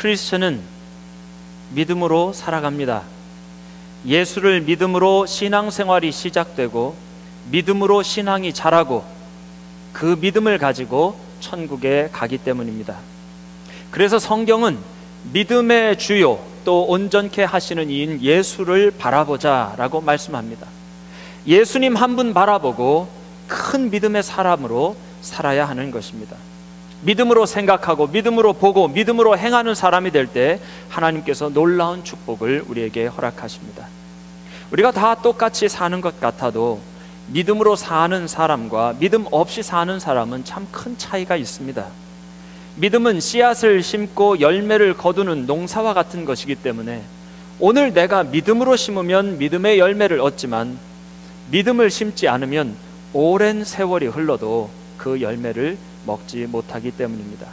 크리스천은 믿음으로 살아갑니다. 예수를 믿음으로 신앙생활이 시작되고 믿음으로 신앙이 자라고 그 믿음을 가지고 천국에 가기 때문입니다. 그래서 성경은 믿음의 주요 또 온전케 하시는 이인 예수를 바라보자 라고 말씀합니다. 예수님 한 분 바라보고 큰 믿음의 사람으로 살아야 하는 것입니다. 믿음으로 생각하고 믿음으로 보고 믿음으로 행하는 사람이 될 때 하나님께서 놀라운 축복을 우리에게 허락하십니다. 우리가 다 똑같이 사는 것 같아도 믿음으로 사는 사람과 믿음 없이 사는 사람은 참 큰 차이가 있습니다. 믿음은 씨앗을 심고 열매를 거두는 농사와 같은 것이기 때문에 오늘 내가 믿음으로 심으면 믿음의 열매를 얻지만 믿음을 심지 않으면 오랜 세월이 흘러도 그 열매를 먹지 못하기 때문입니다.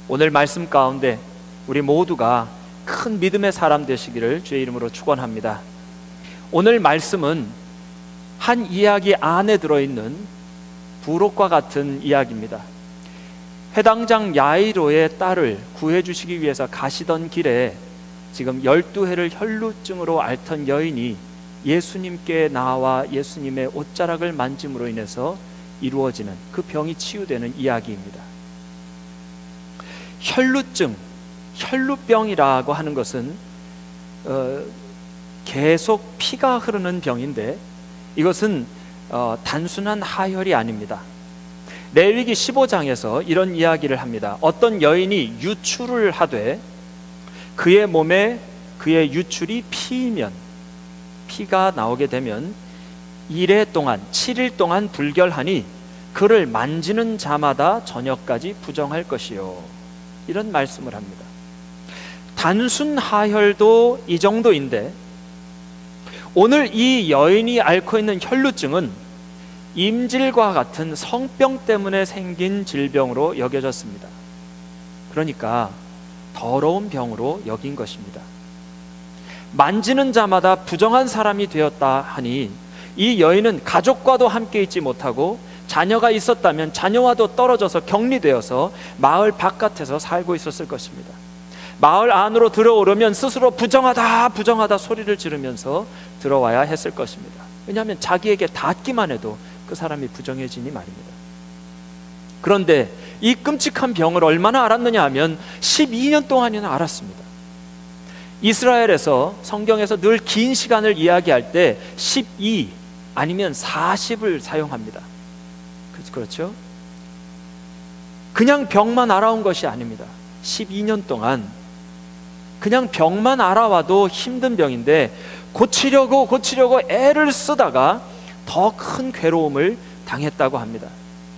오늘 말씀 가운데 우리 모두가 큰 믿음의 사람 되시기를 주의 이름으로 축원합니다. 오늘 말씀은 한 이야기 안에 들어있는 부록과 같은 이야기입니다. 회당장 야이로의 딸을 구해주시기 위해서 가시던 길에 지금 12해를 혈루증으로 앓던 여인이 예수님께 나와 예수님의 옷자락을 만짐으로 인해서 이루어지는 그 병이 치유되는 이야기입니다. 혈루증, 혈루병이라고 하는 것은 계속 피가 흐르는 병인데 이것은 단순한 하혈이 아닙니다. 레위기 15장에서 이런 이야기를 합니다. 어떤 여인이 유출을 하되 그의 몸에 그의 유출이 피이면, 피가 나오게 되면 1회 동안 7일 동안 불결하니 그를 만지는 자마다 저녁까지 부정할 것이요, 이런 말씀을 합니다. 단순 하혈도 이 정도인데 오늘 이 여인이 앓고 있는 혈루증은 임질과 같은 성병 때문에 생긴 질병으로 여겨졌습니다. 그러니까 더러운 병으로 여긴 것입니다. 만지는 자마다 부정한 사람이 되었다 하니 이 여인은 가족과도 함께 있지 못하고 자녀가 있었다면 자녀와도 떨어져서 격리되어서 마을 바깥에서 살고 있었을 것입니다. 마을 안으로 들어오려면 스스로 부정하다 부정하다 소리를 지르면서 들어와야 했을 것입니다. 왜냐하면 자기에게 닿기만 해도 그 사람이 부정해지니 말입니다. 그런데 이 끔찍한 병을 얼마나 알았느냐 하면 12년 동안이나 알았습니다. 이스라엘에서 성경에서 늘 긴 시간을 이야기할 때 12 아니면 40을 사용합니다. 그렇죠? 그냥 병만 알아온 것이 아닙니다. 12년 동안 그냥 병만 알아와도 힘든 병인데 고치려고 애를 쓰다가 더 큰 괴로움을 당했다고 합니다.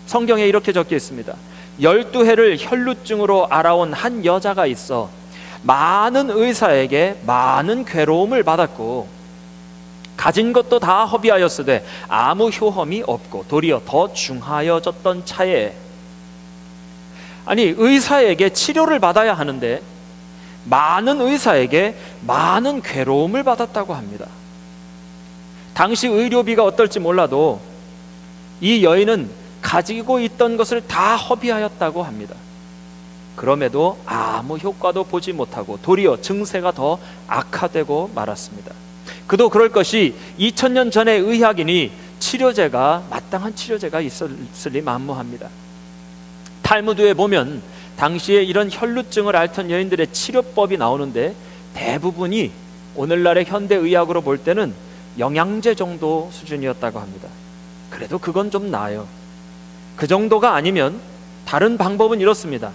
성경에 이렇게 적혀 있습니다. 12해를 혈루증으로 알아온 한 여자가 있어 많은 의사에게 많은 괴로움을 받았고 가진 것도 다 허비하였으되 아무 효험이 없고 도리어 더 중하여졌던 차에, 아니 의사에게 치료를 받아야 하는데 많은 의사에게 많은 괴로움을 받았다고 합니다. 당시 의료비가 어떨지 몰라도 이 여인은 가지고 있던 것을 다 허비하였다고 합니다. 그럼에도 아무 효과도 보지 못하고 도리어 증세가 더 악화되고 말았습니다. 그도 그럴 것이 2000년 전의 의학이니 치료제가, 마땅한 치료제가 있었으리 만무합니다. 탈무드에 보면 당시에 이런 혈루증을 앓던 여인들의 치료법이 나오는데 대부분이 오늘날의 현대의학으로 볼 때는 영양제 정도 수준이었다고 합니다. 그래도 그건 좀 나아요. 그 정도가 아니면 다른 방법은 이렇습니다.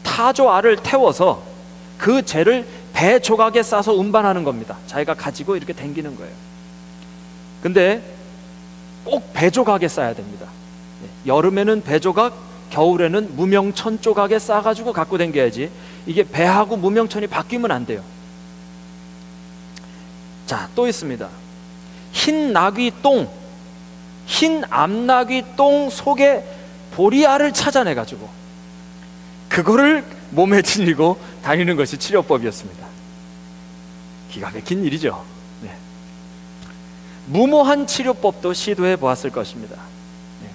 타조알을 태워서 그 재를 배 조각에 싸서 운반하는 겁니다. 자기가 가지고 이렇게 댕기는 거예요. 근데 꼭 배 조각에 싸야 됩니다. 여름에는 배 조각, 겨울에는 무명천 조각에 싸가지고 갖고 댕겨야지 이게 배하고 무명천이 바뀌면 안 돼요. 자, 또 있습니다. 흰 나귀 똥, 흰 암나귀 똥 속에 보리알을 찾아내가지고 그거를 몸에 지니고 다니는 것이 치료법이었습니다. 기가 막힌 일이죠. 네. 무모한 치료법도 시도해 보았을 것입니다. 네.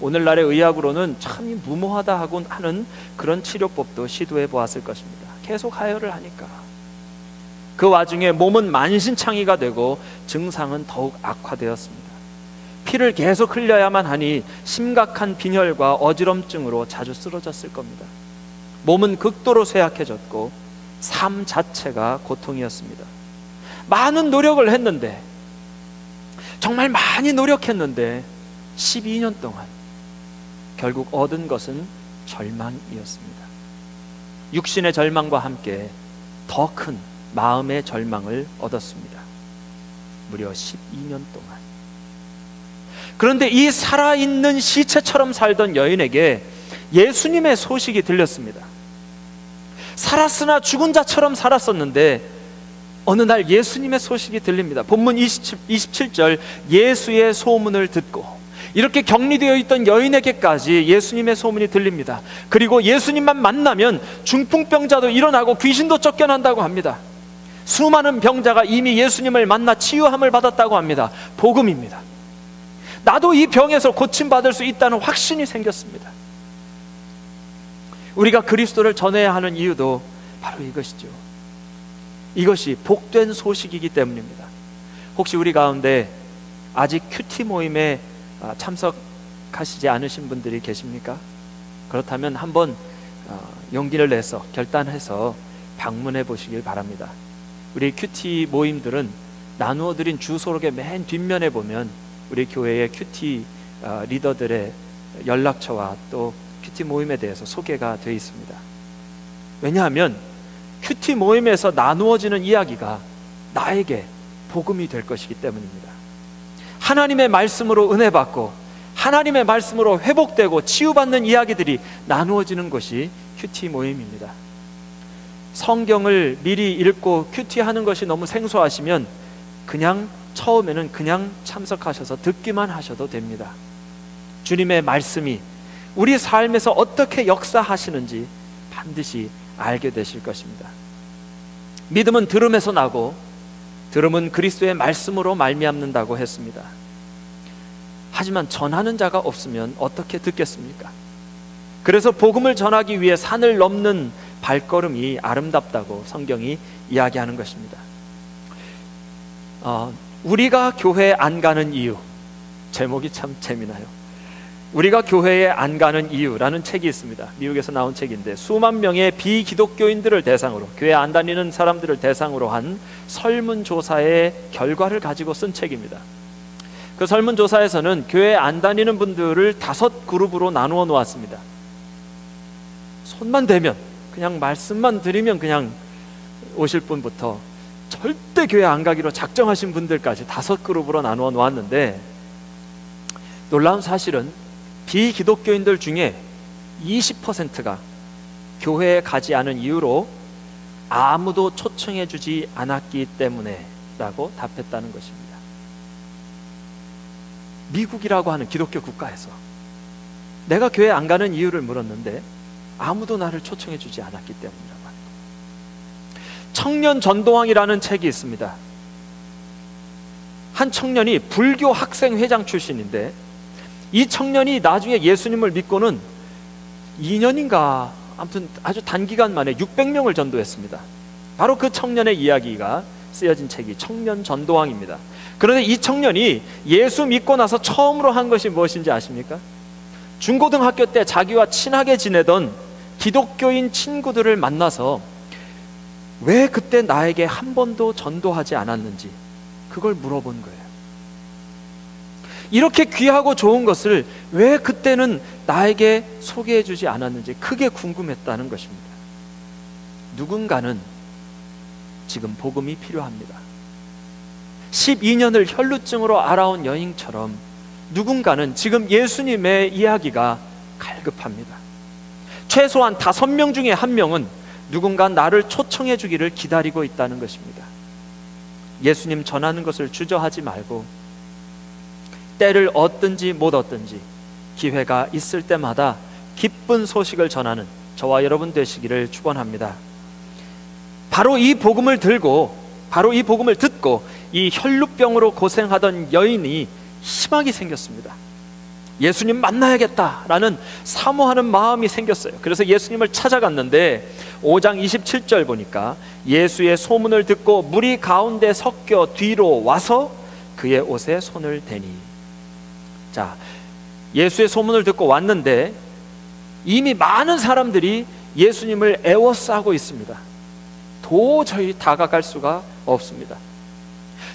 오늘날의 의학으로는 참 무모하다 하고 하는 그런 치료법도 시도해 보았을 것입니다. 계속 하혈을 하니까. 그 와중에 몸은 만신창이가 되고 증상은 더욱 악화되었습니다. 피를 계속 흘려야만 하니 심각한 빈혈과 어지럼증으로 자주 쓰러졌을 겁니다. 몸은 극도로 쇠약해졌고 삶 자체가 고통이었습니다. 많은 노력을 했는데, 정말 많이 노력했는데 12년 동안 결국 얻은 것은 절망이었습니다. 육신의 절망과 함께 더 큰 마음의 절망을 얻었습니다. 무려 12년 동안. 그런데 이 살아있는 시체처럼 살던 여인에게 예수님의 소식이 들렸습니다. 살았으나 죽은 자처럼 살았었는데 어느 날 예수님의 소식이 들립니다. 본문 27절, 예수의 소문을 듣고, 이렇게 격리되어 있던 여인에게까지 예수님의 소문이 들립니다. 그리고 예수님만 만나면 중풍병자도 일어나고 귀신도 쫓겨난다고 합니다. 수많은 병자가 이미 예수님을 만나 치유함을 받았다고 합니다. 복음입니다. 나도 이 병에서 고침받을 수 있다는 확신이 생겼습니다. 우리가 그리스도를 전해야 하는 이유도 바로 이것이죠. 이것이 복된 소식이기 때문입니다. 혹시 우리 가운데 아직 큐티 모임에 참석하시지 않으신 분들이 계십니까? 그렇다면 한번 용기를 내서 결단해서 방문해 보시길 바랍니다. 우리 큐티 모임들은 나누어 드린 주소록의 맨 뒷면에 보면 우리 교회의 큐티 리더들의 연락처와 또 큐티 모임에 대해서 소개가 되어 있습니다. 왜냐하면 큐티 모임에서 나누어지는 이야기가 나에게 복음이 될 것이기 때문입니다. 하나님의 말씀으로 은혜 받고 하나님의 말씀으로 회복되고 치유받는 이야기들이 나누어지는 것이 큐티 모임입니다. 성경을 미리 읽고 큐티하는 것이 너무 생소하시면 그냥 처음에는 그냥 참석하셔서 듣기만 하셔도 됩니다. 주님의 말씀이 우리 삶에서 어떻게 역사하시는지 반드시 알게 되실 것입니다. 믿음은 들음에서 나고 들음은 그리스도의 말씀으로 말미암는다고 했습니다. 하지만 전하는 자가 없으면 어떻게 듣겠습니까? 그래서 복음을 전하기 위해 산을 넘는 발걸음이 아름답다고 성경이 이야기하는 것입니다. 우리가 교회에 안 가는 이유, 제목이 참 재미나요. 우리가 교회에 안 가는 이유라는 책이 있습니다. 미국에서 나온 책인데 수만 명의 비기독교인들을 대상으로, 교회 안 다니는 사람들을 대상으로 한 설문조사의 결과를 가지고 쓴 책입니다. 그 설문조사에서는 교회 안 다니는 분들을 5그룹으로 나누어 놓았습니다. 손만 대면, 그냥 말씀만 드리면 그냥 오실 분부터 절대 교회 안 가기로 작정하신 분들까지 5그룹으로 나누어 놓았는데, 놀라운 사실은 비기독교인들 중에 20%가 교회에 가지 않은 이유로 아무도 초청해 주지 않았기 때문에 라고 답했다는 것입니다. 미국이라고 하는 기독교 국가에서 내가 교회 안 가는 이유를 물었는데 아무도 나를 초청해 주지 않았기 때문이라고 하는 거예요. 청년 전도왕이라는 책이 있습니다. 한 청년이 불교 학생회장 출신인데 이 청년이 나중에 예수님을 믿고는 2년인가 아무튼 아주 단기간 만에 600명을 전도했습니다. 바로 그 청년의 이야기가 쓰여진 책이 청년 전도왕입니다. 그런데 이 청년이 예수 믿고 나서 처음으로 한 것이 무엇인지 아십니까? 중고등학교 때 자기와 친하게 지내던 기독교인 친구들을 만나서 왜 그때 나에게 한 번도 전도하지 않았는지 그걸 물어본 거예요. 이렇게 귀하고 좋은 것을 왜 그때는 나에게 소개해 주지 않았는지 크게 궁금했다는 것입니다. 누군가는 지금 복음이 필요합니다. 12년을 혈루증으로 알아온 여인처럼 누군가는 지금 예수님의 이야기가 갈급합니다. 최소한 5명 중에 1명은 누군가 나를 초청해 주기를 기다리고 있다는 것입니다. 예수님 전하는 것을 주저하지 말고 때를 얻든지 못 얻든지 기회가 있을 때마다 기쁜 소식을 전하는 저와 여러분 되시기를 축원합니다. 바로 이 복음을 들고, 바로 이 복음을 듣고 이 혈루병으로 고생하던 여인이 희망이 생겼습니다. 예수님 만나야겠다라는 사모하는 마음이 생겼어요. 그래서 예수님을 찾아갔는데 5장 27절 보니까 예수의 소문을 듣고 무리 가운데 섞여 뒤로 와서 그의 옷에 손을 대니. 자, 예수의 소문을 듣고 왔는데 이미 많은 사람들이 예수님을 애워싸고 있습니다. 도저히 다가갈 수가 없습니다.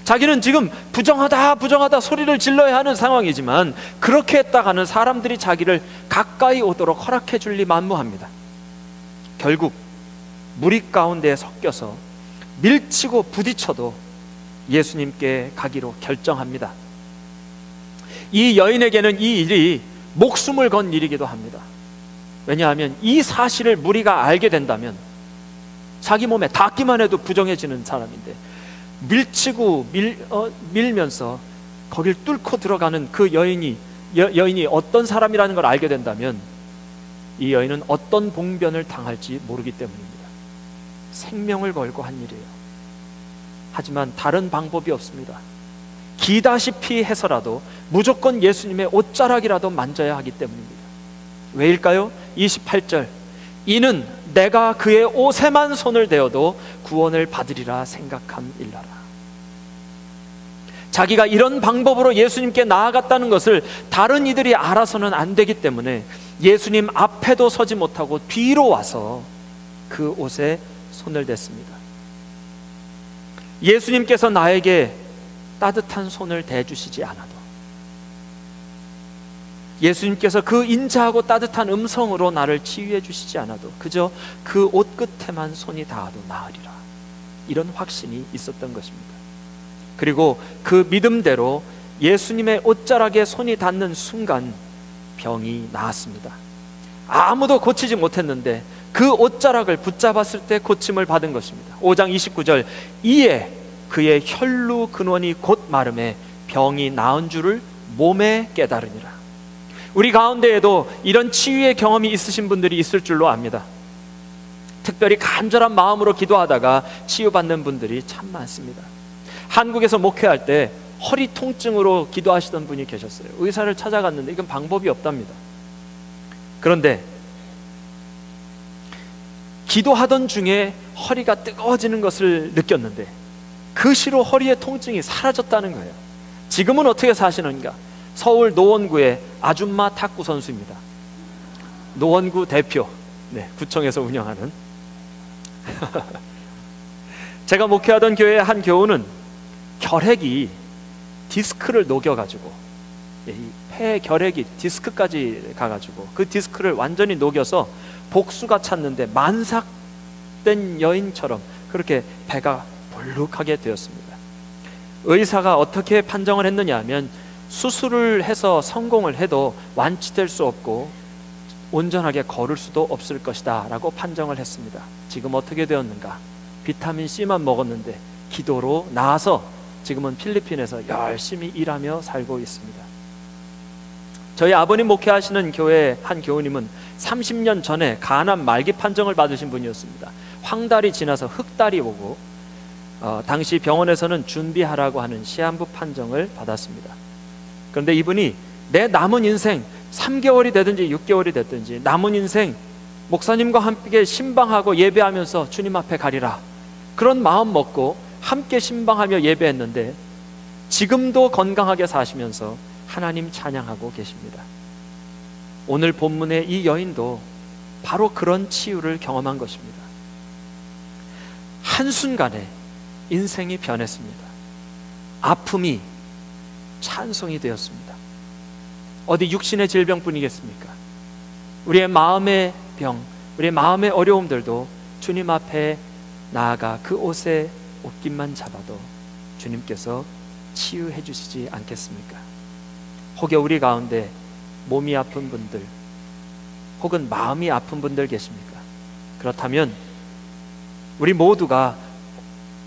자기는 지금 부정하다 소리를 질러야 하는 상황이지만 그렇게 했다가는 사람들이 자기를 가까이 오도록 허락해 줄 리 만무합니다. 결국 무리 가운데에 섞여서 밀치고 부딪혀도 예수님께 가기로 결정합니다. 이 여인에게는 이 일이 목숨을 건 일이기도 합니다. 왜냐하면 이 사실을 무리가 알게 된다면 자기 몸에 닿기만 해도 부정해지는 사람인데 밀치고 밀면서 거길 뚫고 들어가는 그 여인이 어떤 사람이라는 걸 알게 된다면 이 여인은 어떤 봉변을 당할지 모르기 때문입니다. 생명을 걸고 한 일이에요. 하지만 다른 방법이 없습니다. 기다시피 해서라도 무조건 예수님의 옷자락이라도 만져야 하기 때문입니다. 왜일까요? 28절, 이는 내가 그의 옷에만 손을 대어도 구원을 받으리라 생각함일라라. 자기가 이런 방법으로 예수님께 나아갔다는 것을 다른 이들이 알아서는 안 되기 때문에 예수님 앞에도 서지 못하고 뒤로 와서 그 옷에 손을 댔습니다. 예수님께서 나에게 따뜻한 손을 대주시지 않아도, 예수님께서 그 인자하고 따뜻한 음성으로 나를 치유해 주시지 않아도 그저 그 옷 끝에만 손이 닿아도 나으리라, 이런 확신이 있었던 것입니다. 그리고 그 믿음대로 예수님의 옷자락에 손이 닿는 순간 병이 나았습니다. 아무도 고치지 못했는데 그 옷자락을 붙잡았을 때 고침을 받은 것입니다. 5장 29절, 이에 그의 혈루 근원이 곧 마름에 병이 나은 줄을 몸에 깨달으니라. 우리 가운데에도 이런 치유의 경험이 있으신 분들이 있을 줄로 압니다. 특별히 간절한 마음으로 기도하다가 치유받는 분들이 참 많습니다. 한국에서 목회할 때 허리 통증으로 기도하시던 분이 계셨어요. 의사를 찾아갔는데 이건 방법이 없답니다. 그런데 기도하던 중에 허리가 뜨거워지는 것을 느꼈는데 그 시로 허리의 통증이 사라졌다는 거예요. 지금은 어떻게 사시는가? 서울 노원구의 아줌마 탁구 선수입니다. 노원구 대표, 구청에서 운영하는. 제가 목회하던 교회의 한 교우는 결핵이 디스크를 녹여가지고, 폐 결핵이 디스크까지 가가지고 그 디스크를 완전히 녹여서 복수가 찼는데 만삭된 여인처럼 그렇게 배가 볼록하게 되었습니다. 의사가 어떻게 판정을 했느냐 하면 수술을 해서 성공을 해도 완치될 수 없고 온전하게 걸을 수도 없을 것이다 라고 판정을 했습니다. 지금 어떻게 되었는가? 비타민C만 먹었는데 기도로 나아서 지금은 필리핀에서 열심히 일하며 살고 있습니다. 저희 아버님 목회하시는 교회 한 교우님은 30년 전에 간암 말기 판정을 받으신 분이었습니다. 황달이 지나서 흑달이 오고 당시 병원에서는 준비하라고 하는 시한부 판정을 받았습니다. 그런데 이분이 내 남은 인생 3개월이 되든지 6개월이 됐든지 남은 인생 목사님과 함께 신방하고 예배하면서 주님 앞에 가리라, 그런 마음 먹고 함께 신방하며 예배했는데 지금도 건강하게 사시면서 하나님 찬양하고 계십니다. 오늘 본문의 이 여인도 바로 그런 치유를 경험한 것입니다. 한순간에 인생이 변했습니다. 아픔이 찬송이 되었습니다. 어디 육신의 질병뿐이겠습니까? 우리의 마음의 병, 우리의 마음의 어려움들도 주님 앞에 나아가 그 옷의 옷깃만 잡아도 주님께서 치유해 주시지 않겠습니까? 혹여 우리 가운데 몸이 아픈 분들 혹은 마음이 아픈 분들 계십니까? 그렇다면 우리 모두가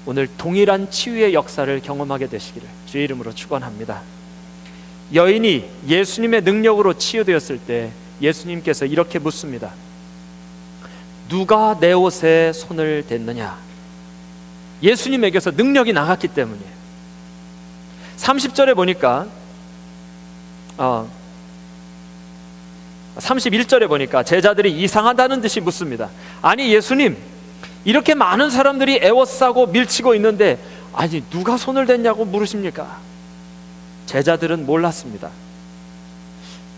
오늘 동일한 치유의 역사를 경험하게 되시기를 주의 이름으로 축원합니다. 여인이 예수님의 능력으로 치유되었을 때 예수님께서 이렇게 묻습니다. 누가 내 옷에 손을 댔느냐? 예수님에게서 능력이 나갔기 때문이에요. 30절에 보니까 31절에 보니까 제자들이 이상하다는 듯이 묻습니다. 아니 예수님, 이렇게 많은 사람들이 애워싸고 밀치고 있는데 아니 누가 손을 댔냐고 물으십니까? 제자들은 몰랐습니다.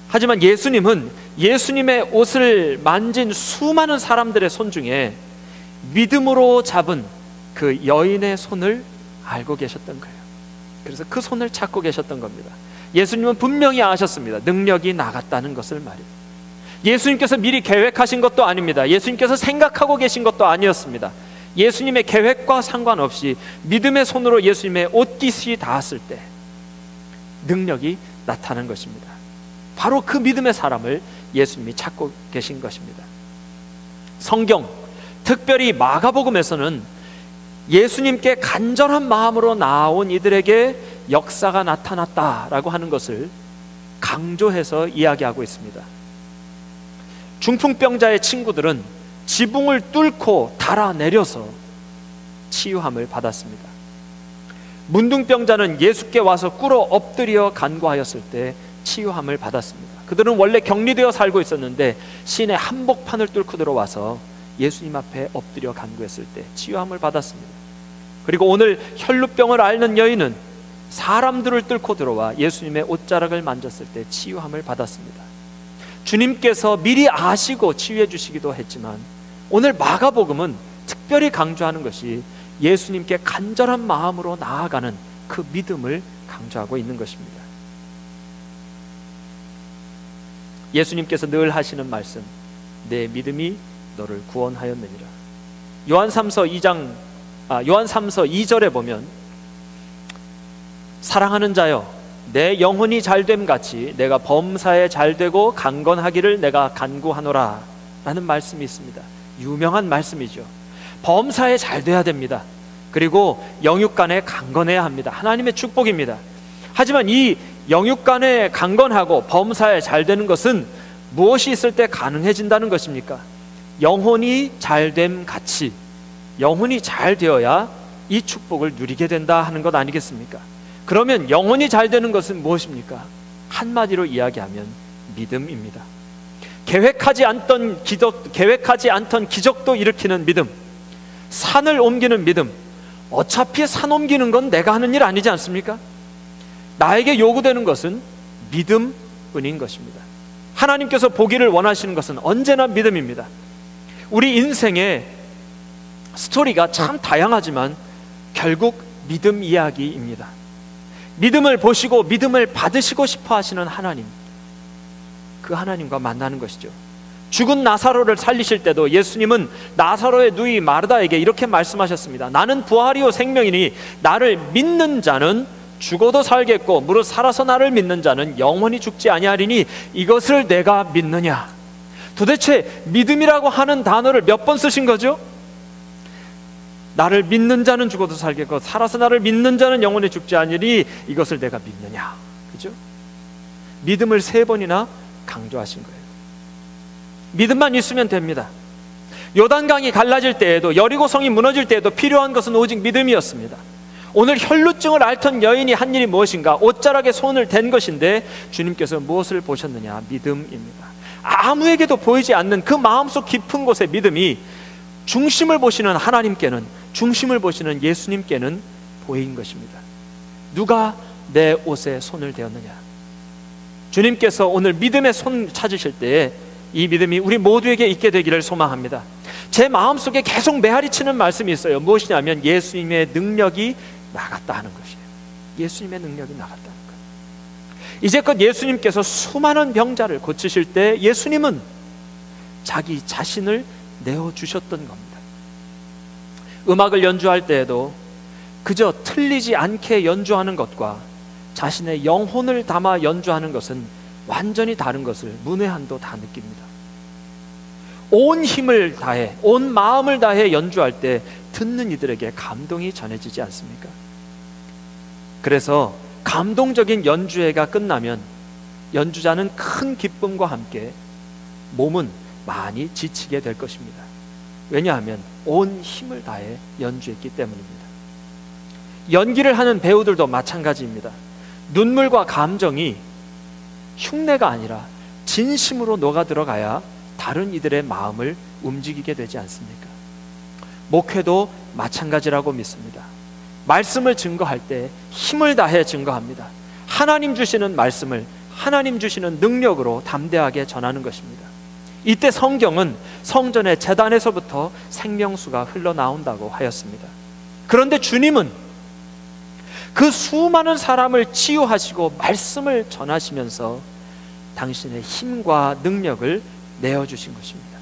하지만 예수님은 예수님의 옷을 만진 수많은 사람들의 손 중에 믿음으로 잡은 그 여인의 손을 알고 계셨던 거예요. 그래서 그 손을 찾고 계셨던 겁니다. 예수님은 분명히 아셨습니다. 능력이 나갔다는 것을 말이에요. 예수님께서 미리 계획하신 것도 아닙니다. 예수님께서 생각하고 계신 것도 아니었습니다. 예수님의 계획과 상관없이 믿음의 손으로 예수님의 옷깃이 닿았을 때 능력이 나타난 것입니다. 바로 그 믿음의 사람을 예수님이 찾고 계신 것입니다. 성경, 특별히 마가복음에서는 예수님께 간절한 마음으로 나온 이들에게 역사가 나타났다라고 하는 것을 강조해서 이야기하고 있습니다. 중풍병자의 친구들은 지붕을 뚫고 달아내려서 치유함을 받았습니다. 문둥병자는 예수께 와서 꿇어 엎드려 간구하였을 때 치유함을 받았습니다. 그들은 원래 격리되어 살고 있었는데 시내 한복판을 뚫고 들어와서 예수님 앞에 엎드려 간구했을 때 치유함을 받았습니다. 그리고 오늘 혈루병을 앓는 여인은 사람들을 뚫고 들어와 예수님의 옷자락을 만졌을 때 치유함을 받았습니다. 주님께서 미리 아시고 치유해 주시기도 했지만 오늘 마가복음은 특별히 강조하는 것이 예수님께 간절한 마음으로 나아가는 그 믿음을 강조하고 있는 것입니다. 예수님께서 늘 하시는 말씀, 내 믿음이 너를 구원하였느니라. 요한3서 2절에 보면 사랑하는 자여, 내 영혼이 잘됨 같이 내가 범사에 잘되고 강건하기를 내가 간구하노라 라는 말씀이 있습니다. 유명한 말씀이죠. 범사에 잘돼야 됩니다. 그리고 영육간에 강건해야 합니다. 하나님의 축복입니다. 하지만 이 영육간에 강건하고 범사에 잘되는 것은 무엇이 있을 때 가능해진다는 것입니까? 영혼이 잘됨 같이 영혼이 잘 되어야 이 축복을 누리게 된다 하는 것 아니겠습니까? 그러면 영혼이 잘 되는 것은 무엇입니까? 한마디로 이야기하면 믿음입니다. 계획하지 않던 기적도 일으키는 믿음, 산을 옮기는 믿음. 어차피 산 옮기는 건 내가 하는 일 아니지 않습니까? 나에게 요구되는 것은 믿음뿐인 것입니다. 하나님께서 보기를 원하시는 것은 언제나 믿음입니다. 우리 인생의 스토리가 참 다양하지만 결국 믿음 이야기입니다. 믿음을 보시고 믿음을 받으시고 싶어 하시는 하나님, 그 하나님과 만나는 것이죠. 죽은 나사로를 살리실 때도 예수님은 나사로의 누이 마르다에게 이렇게 말씀하셨습니다. 나는 부활이요 생명이니 나를 믿는 자는 죽어도 살겠고 무릇 살아서 나를 믿는 자는 영원히 죽지 아니하리니 이것을 내가 믿느냐. 도대체 믿음이라고 하는 단어를 몇 번 쓰신 거죠? 나를 믿는 자는 죽어도 살겠고 살아서 나를 믿는 자는 영원히 죽지 아니하리니 이것을 내가 믿느냐. 그죠? 믿음을 3번이나 강조하신 거예요. 믿음만 있으면 됩니다. 요단강이 갈라질 때에도, 여리고성이 무너질 때에도 필요한 것은 오직 믿음이었습니다. 오늘 혈루증을 앓던 여인이 한 일이 무엇인가? 옷자락에 손을 댄 것인데 주님께서 무엇을 보셨느냐? 믿음입니다. 아무에게도 보이지 않는 그 마음속 깊은 곳의 믿음이 중심을 보시는 하나님께는, 중심을 보시는 예수님께는 보인 것입니다. 누가 내 옷에 손을 대었느냐? 주님께서 오늘 믿음의 손 찾으실 때에 이 믿음이 우리 모두에게 있게 되기를 소망합니다. 제 마음속에 계속 메아리치는 말씀이 있어요. 무엇이냐면 예수님의 능력이 나갔다 하는 것이에요. 예수님의 능력이 나갔다는 것. 이제껏 예수님께서 수많은 병자를 고치실 때 예수님은 자기 자신을 내어주셨던 겁니다. 음악을 연주할 때에도 그저 틀리지 않게 연주하는 것과 자신의 영혼을 담아 연주하는 것은 완전히 다른 것을 문외한도 다 느낍니다. 온 힘을 다해, 온 마음을 다해 연주할 때 듣는 이들에게 감동이 전해지지 않습니까? 그래서 감동적인 연주회가 끝나면 연주자는 큰 기쁨과 함께 몸은 많이 지치게 될 것입니다. 왜냐하면 온 힘을 다해 연주했기 때문입니다. 연기를 하는 배우들도 마찬가지입니다. 눈물과 감정이 흉내가 아니라 진심으로 녹아 들어가야 다른 이들의 마음을 움직이게 되지 않습니까? 목회도 마찬가지라고 믿습니다. 말씀을 증거할 때 힘을 다해 증거합니다. 하나님 주시는 말씀을 하나님 주시는 능력으로 담대하게 전하는 것입니다. 이때 성경은 성전의 제단에서부터 생명수가 흘러나온다고 하였습니다. 그런데 주님은 그 수많은 사람을 치유하시고 말씀을 전하시면서 당신의 힘과 능력을 내어주신 것입니다.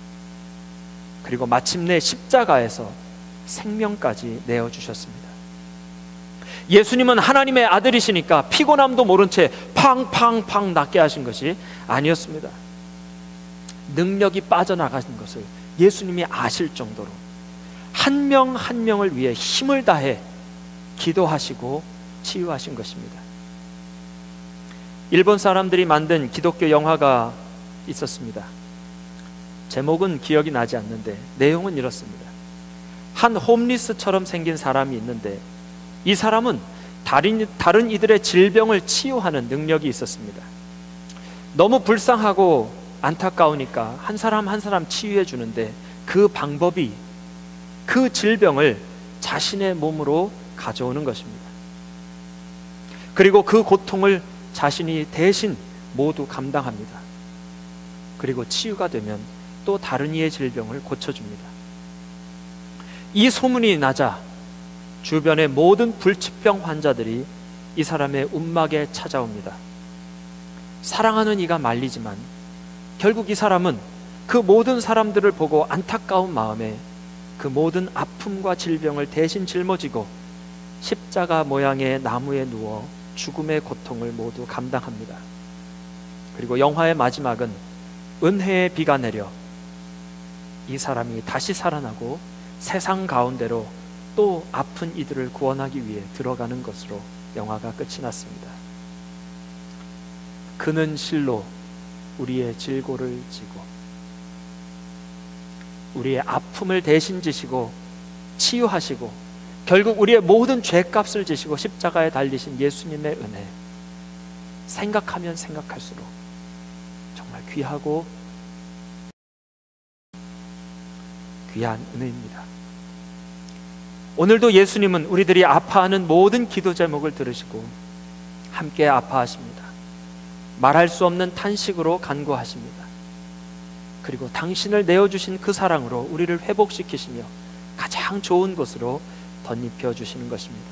그리고 마침내 십자가에서 생명까지 내어주셨습니다. 예수님은 하나님의 아들이시니까 피곤함도 모른 채 팡팡팡 낫게 하신 것이 아니었습니다. 능력이 빠져나가는 것을 예수님이 아실 정도로 한 명 한 명을 위해 힘을 다해 기도하시고 치유하신 것입니다. 일본 사람들이 만든 기독교 영화가 있었습니다. 제목은 기억이 나지 않는데 내용은 이렇습니다. 한 홈리스처럼 생긴 사람이 있는데 이 사람은 다른 이들의 질병을 치유하는 능력이 있었습니다. 너무 불쌍하고 안타까우니까 한 사람 한 사람 치유해 주는데 그 방법이 그 질병을 자신의 몸으로 가져오는 것입니다. 그리고 그 고통을 자신이 대신 모두 감당합니다. 그리고 치유가 되면 또 다른 이의 질병을 고쳐줍니다. 이 소문이 나자 주변의 모든 불치병 환자들이 이 사람의 움막에 찾아옵니다. 사랑하는 이가 말리지만 결국 이 사람은 그 모든 사람들을 보고 안타까운 마음에 그 모든 아픔과 질병을 대신 짊어지고 십자가 모양의 나무에 누워 죽음의 고통을 모두 감당합니다. 그리고 영화의 마지막은 은혜의 비가 내려 이 사람이 다시 살아나고 세상 가운데로 또 아픈 이들을 구원하기 위해 들어가는 것으로 영화가 끝이 났습니다. 그는 실로 우리의 질고를 지고 우리의 아픔을 대신 지시고 치유하시고 결국 우리의 모든 죄값을 지시고 십자가에 달리신 예수님의 은혜, 생각하면 생각할수록 정말 귀하고 귀한 은혜입니다. 오늘도 예수님은 우리들이 아파하는 모든 기도 제목을 들으시고 함께 아파하십니다. 말할 수 없는 탄식으로 간구하십니다. 그리고 당신을 내어주신 그 사랑으로 우리를 회복시키시며 가장 좋은 곳으로 덧입혀 주시는 것입니다.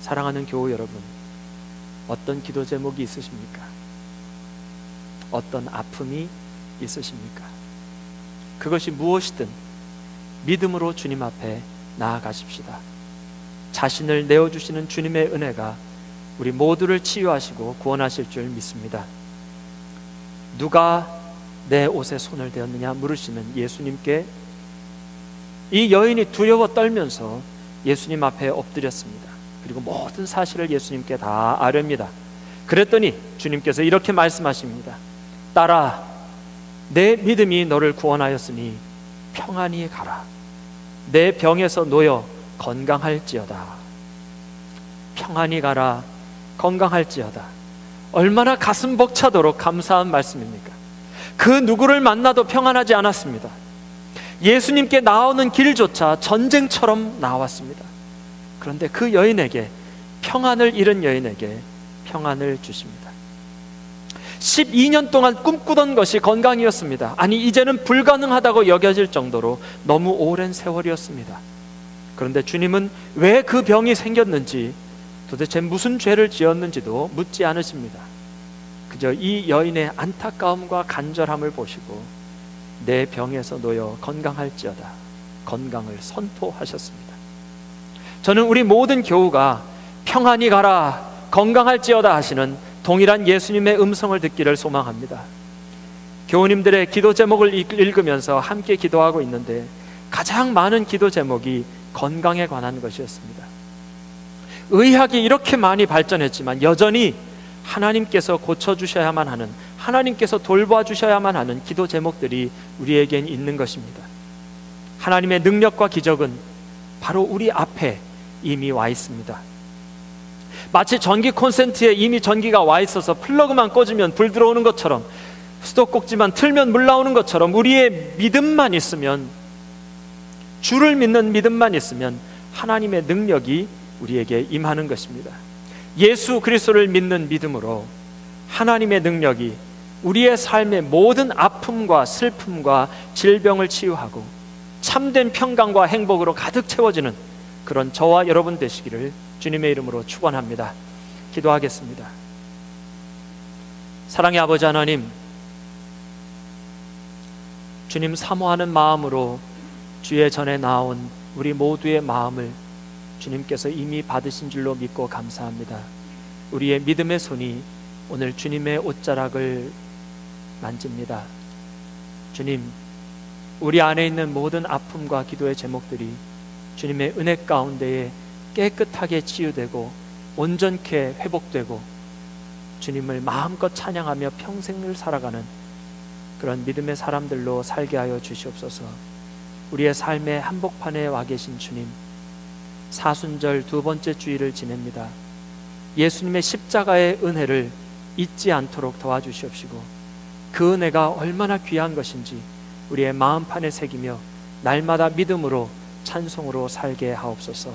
사랑하는 교우 여러분, 어떤 기도 제목이 있으십니까? 어떤 아픔이 있으십니까? 그것이 무엇이든 믿음으로 주님 앞에 나아가십시다. 자신을 내어주시는 주님의 은혜가 우리 모두를 치유하시고 구원하실 줄 믿습니다. 누가 내 옷에 손을 대었느냐 물으시는 예수님께 이 여인이 두려워 떨면서 예수님 앞에 엎드렸습니다. 그리고 모든 사실을 예수님께 다 아뢰입니다. 그랬더니 주님께서 이렇게 말씀하십니다. 딸아, 내 믿음이 너를 구원하였으니 평안히 가라. 내 병에서 놓여 건강할지어다. 평안히 가라, 건강할지어다. 얼마나 가슴 벅차도록 감사한 말씀입니까? 그 누구를 만나도 평안하지 않았습니다. 예수님께 나오는 길조차 전쟁처럼 나왔습니다. 그런데 그 여인에게, 평안을 잃은 여인에게 평안을 주십니다. 12년 동안 꿈꾸던 것이 건강이었습니다. 아니, 이제는 불가능하다고 여겨질 정도로 너무 오랜 세월이었습니다. 그런데 주님은 왜 그 병이 생겼는지, 도대체 무슨 죄를 지었는지도 묻지 않으십니다. 그저 이 여인의 안타까움과 간절함을 보시고 내 병에서 놓여 건강할지어다, 건강을 선포하셨습니다. 저는 우리 모든 교우가 평안히 가라, 건강할지어다 하시는 동일한 예수님의 음성을 듣기를 소망합니다. 교우님들의 기도 제목을 읽으면서 함께 기도하고 있는데 가장 많은 기도 제목이 건강에 관한 것이었습니다. 의학이 이렇게 많이 발전했지만 여전히 하나님께서 고쳐주셔야만 하는, 하나님께서 돌봐주셔야만 하는 기도 제목들이 우리에겐 있는 것입니다. 하나님의 능력과 기적은 바로 우리 앞에 이미 와 있습니다. 마치 전기 콘센트에 이미 전기가 와 있어서 플러그만 꽂으면 불 들어오는 것처럼 수도꼭지만 틀면 물 나오는 것처럼 우리의 믿음만 있으면, 주를 믿는 믿음만 있으면 하나님의 능력이 우리에게 임하는 것입니다. 예수 그리스도를 믿는 믿음으로 하나님의 능력이 우리의 삶의 모든 아픔과 슬픔과 질병을 치유하고 참된 평강과 행복으로 가득 채워지는 그런 저와 여러분 되시기를 주님의 이름으로 축원합니다. 기도하겠습니다. 사랑의 아버지 하나님, 주님 사모하는 마음으로 주의 전에 나온 우리 모두의 마음을 주님께서 이미 받으신 줄로 믿고 감사합니다. 우리의 믿음의 손이 오늘 주님의 옷자락을 만집니다. 주님, 우리 안에 있는 모든 아픔과 기도의 제목들이 주님의 은혜 가운데에 깨끗하게 치유되고 온전케 회복되고 주님을 마음껏 찬양하며 평생을 살아가는 그런 믿음의 사람들로 살게 하여 주시옵소서. 우리의 삶의 한복판에 와 계신 주님, 사순절 두 번째 주일을 지냅니다. 예수님의 십자가의 은혜를 잊지 않도록 도와주시옵시고 그 은혜가 얼마나 귀한 것인지 우리의 마음판에 새기며 날마다 믿음으로 찬송으로 살게 하옵소서.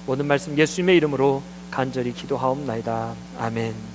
모든 말씀 예수님의 이름으로 간절히 기도하옵나이다. 아멘.